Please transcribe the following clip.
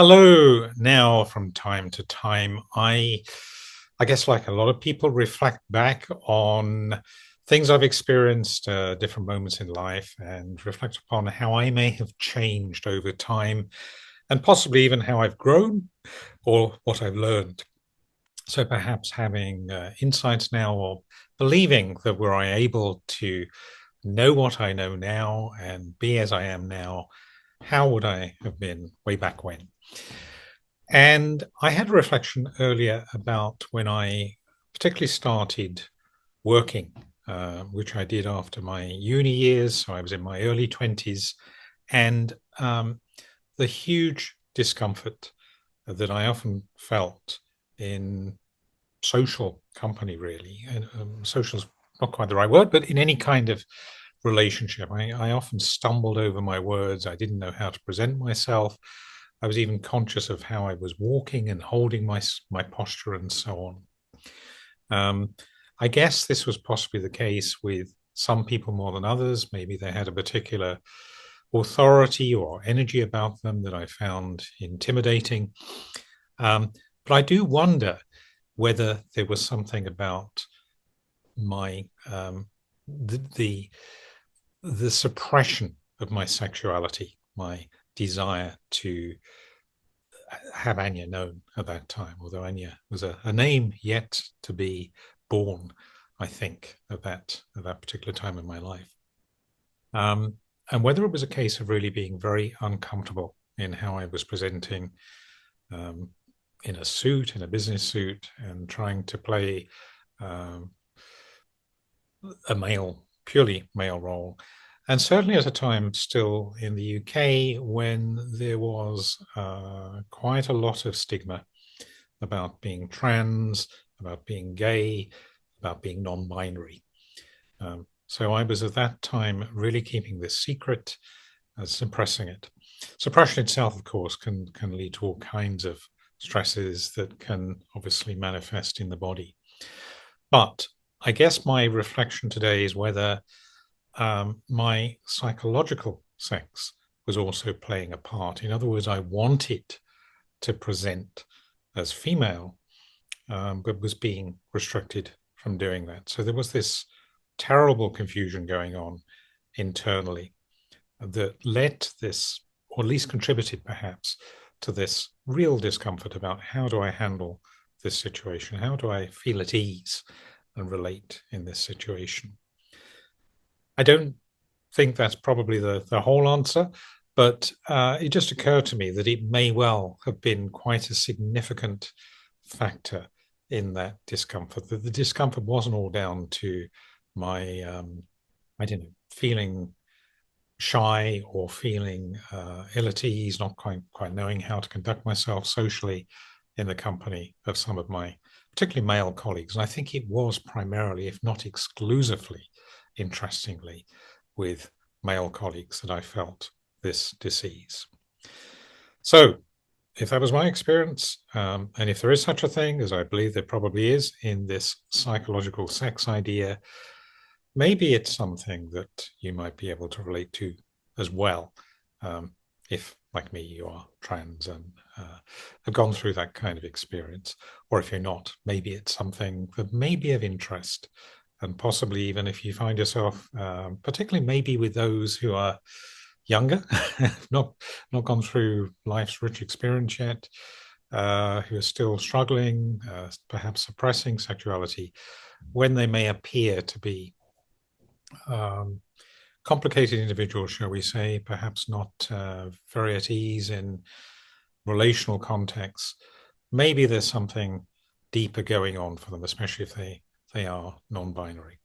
Hello. Now, from time to time, I guess, like a lot of people, reflect back on things I've experienced, different moments in life, and reflect upon how I may have changed over time, and possibly even how I've grown or what I've learned. So perhaps having insights now, or believing that were I able to know what I know now and be as I am now, how would I have been way back when? And I had a reflection earlier about when I particularly started working, which I did after my uni years. So I was in my early 20s, and the huge discomfort that I often felt in social company, really. And social is not quite the right word, but in any kind of relationship. I often stumbled over my words. I didn't know how to present myself. I was even conscious of how I was walking and holding my posture and so on. Um, I guess this was possibly the case with some people more than others. Maybe they had a particular authority or energy about them that I found intimidating. But I do wonder whether there was something about my the, the the suppression of my sexuality, my desire to have Anya known at that time, although Anya was a name yet to be born, I think, at that particular time in my life. Um, and whether it was a case of really being very uncomfortable in how I was presenting um, in a suit, in a business suit, and trying to play um, a male, purely male role. And certainly at a time still in the UK when there was quite a lot of stigma about being trans, about being gay, about being non-binary. So I was at that time really keeping this secret, suppressing it. Suppression itself, of course, can lead to all kinds of stresses that can obviously manifest in the body. But I guess my reflection today is whether my psychological sex was also playing a part. In other words, I wanted to present as female, but was being restricted from doing that. So there was this terrible confusion going on internally that led to this, or at least contributed perhaps to this real discomfort about how do I handle this situation? How do I feel at ease and relate in this situation? I don't think that's probably the whole answer, but it just occurred to me that it may well have been quite a significant factor in that discomfort. That the discomfort wasn't all down to my, I don't know, feeling shy or feeling ill at ease, not quite knowing how to conduct myself socially in the company of some of my particularly male colleagues. And I think it was primarily, if not exclusively, interestingly, with male colleagues that I felt this disease. So, if that was my experience, and if there is such a thing, as I believe there probably is in this psychological sex idea, maybe it's something that you might be able to relate to as well. If, like me, you are trans and have gone through that kind of experience, or if you're not, maybe it's something that may be of interest. And possibly even if you find yourself, particularly maybe with those who are younger, not not gone through life's rich experience yet, who are still struggling, perhaps suppressing sexuality, when they may appear to be um, complicated individuals, shall we say, perhaps not very at ease in relational contexts. Maybe there's something deeper going on for them, especially if they are non-binary.